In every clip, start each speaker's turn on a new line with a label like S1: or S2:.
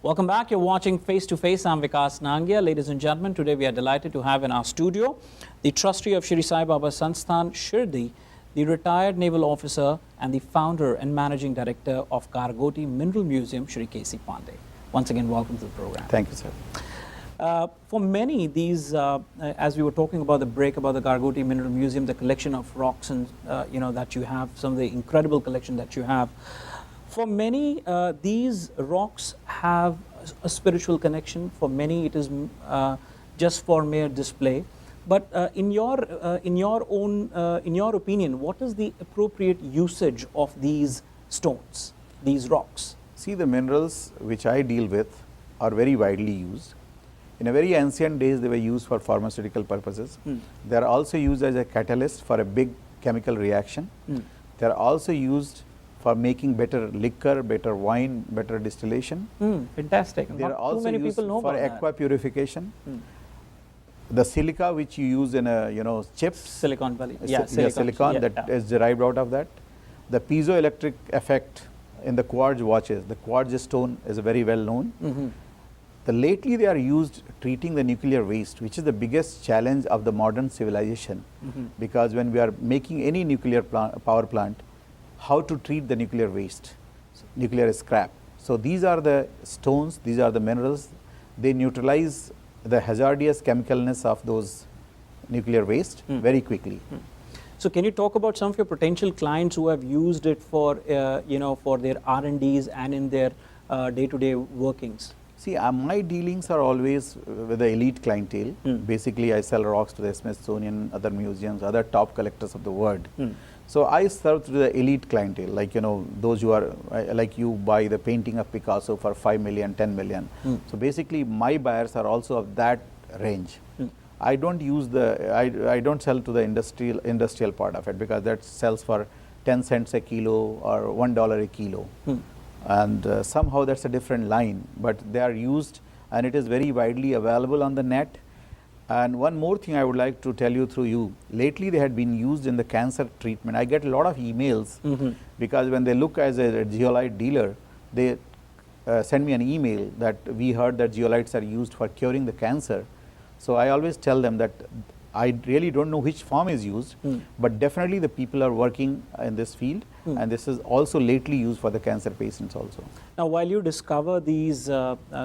S1: Welcome back. You're watching Face to Face. I'm Vikas Nangia. Ladies and gentlemen, today we are delighted to have in our studio the trustee of Shri Sai Baba Sansthan, Shirdi, the retired naval officer and the founder and managing director of Gargoti Mineral Museum, Shri K.C. Pandey. Once again, welcome to the program.
S2: Thank you, sir.
S1: For many, these, as we were talking about the break about the Gargoti Mineral Museum, the collection of rocks and that you have, some of the incredible collection that you have. For many, these rocks have a spiritual connection. For many, it is just for mere display. But in your opinion, what is the appropriate usage of these stones, these rocks?
S2: See, the minerals which I deal with are very widely used. In a very ancient days, they were used for pharmaceutical purposes. They are also used as a catalyst for a big chemical reaction. They are also used for making better liquor, better wine, better distillation.
S1: Fantastic.
S2: They are
S1: Not
S2: also
S1: too many
S2: used
S1: people know
S2: for
S1: about
S2: aqua purification. The silica which you use in a chips,
S1: Silicon Valley.
S2: silicon
S1: Yeah,
S2: that is derived out of that. The piezoelectric effect in the quartz watches, the quartz stone is very well known. Lately they are used treating the nuclear waste, which is the biggest challenge of the modern civilization. Because when we are making any nuclear power plant, how to treat the nuclear waste, nuclear scrap. So these are the stones, these are the minerals. They neutralize the hazardous chemicalness of those nuclear waste very quickly.
S1: So can you talk about some of your potential clients who have used it for, for their R&Ds and in their day-to-day workings?
S2: See, my dealings are always with the elite clientele. Basically, I sell rocks to the Smithsonian, other museums, other top collectors of the world. So I serve to the elite clientele, like, those who are, like you buy the painting of Picasso for 5 million, 10 million. So basically, my buyers are also of that range. I don't use I don't sell to the industrial part of it, because that sells for 10 cents a kilo or $1 a kilo. And somehow that's a different line, but they are used and it is very widely available on the net. And one more thing I would like to tell you through you, lately they had been used in the cancer treatment. I get a lot of emails because when they look as a zeolite dealer, they send me an email that we heard that zeolites are used for curing the cancer. So I always tell them that I really don't know which form is used, but definitely the people are working in this field, and this is also lately used for the cancer patients also.
S1: Now, while you discover these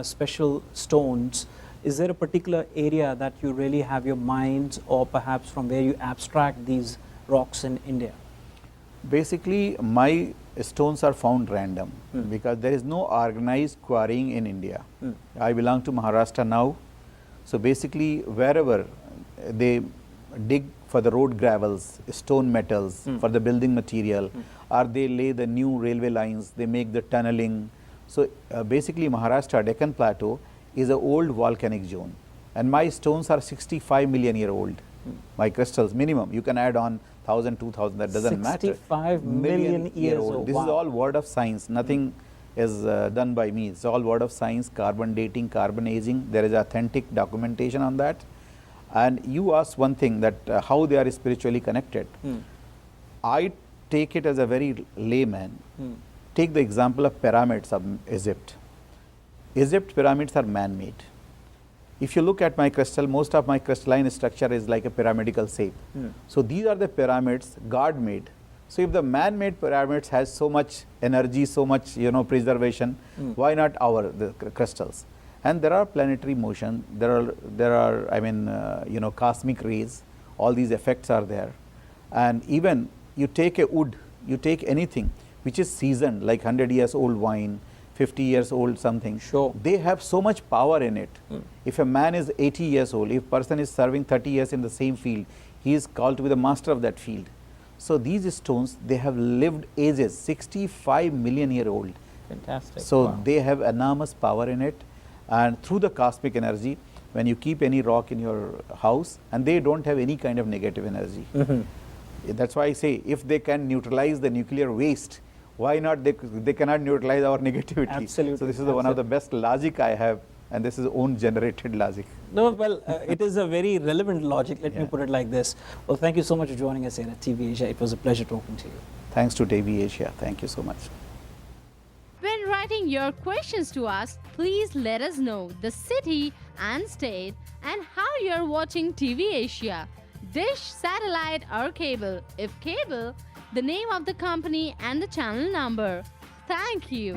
S1: special stones, is there a particular area that you really have your mind, or perhaps from where you abstract these rocks in India?
S2: Basically, my stones are found random because there is no organized quarrying in India. I belong to Maharashtra now. So basically, wherever they dig for the road gravels, stone metals, for the building material, or they lay the new railway lines, they make the tunneling. So basically, Maharashtra Deccan Plateau is an old volcanic zone, and my stones are 65 million year old. My crystals minimum, you can add on 1,000, 2,000, that doesn't matter.
S1: 65 million years old.
S2: This is all word of science, nothing is done by me. It's all word of science, carbon dating, carbon aging. There is authentic documentation on that. And you asked one thing, that how they are spiritually connected. I take it as a very layman. Take the example of pyramids of Egypt. Egypt pyramids are man-made. If you look at my crystal, most of my crystalline structure is like a pyramidal shape. So these are the pyramids God made. So if the man-made pyramids has so much energy, so much preservation, why not the crystals? And there are planetary motion. There are cosmic rays. All these effects are there. And even you take a wood, you take anything which is seasoned, like 100 years old wine, 50 years old something.
S1: Sure.
S2: They have so much power in it. If a man is 80 years old, if a person is serving 30 years in the same field, he is called to be the master of that field. So these stones, they have lived ages, 65 million year old.
S1: Fantastic.
S2: So
S1: wow.
S2: They have enormous power in it. And through the cosmic energy, when you keep any rock in your house, and they don't have any kind of negative energy. That's why I say, if they can neutralize the nuclear waste, why not they cannot neutralize our negativity.
S1: Absolutely.
S2: So this is one of the best logic I have, and this is own generated logic.
S1: No, well, it is a very relevant logic, let me put it like this. Well, thank you so much for joining us here at TV Asia. It was a pleasure talking to you.
S2: Thanks to TV Asia. Thank you so much.
S3: When When writing your questions to us, please let us know the city and state and how you're watching TV Asia. Dish, satellite or cable. If cable, the name of the company and the channel number. Thank you.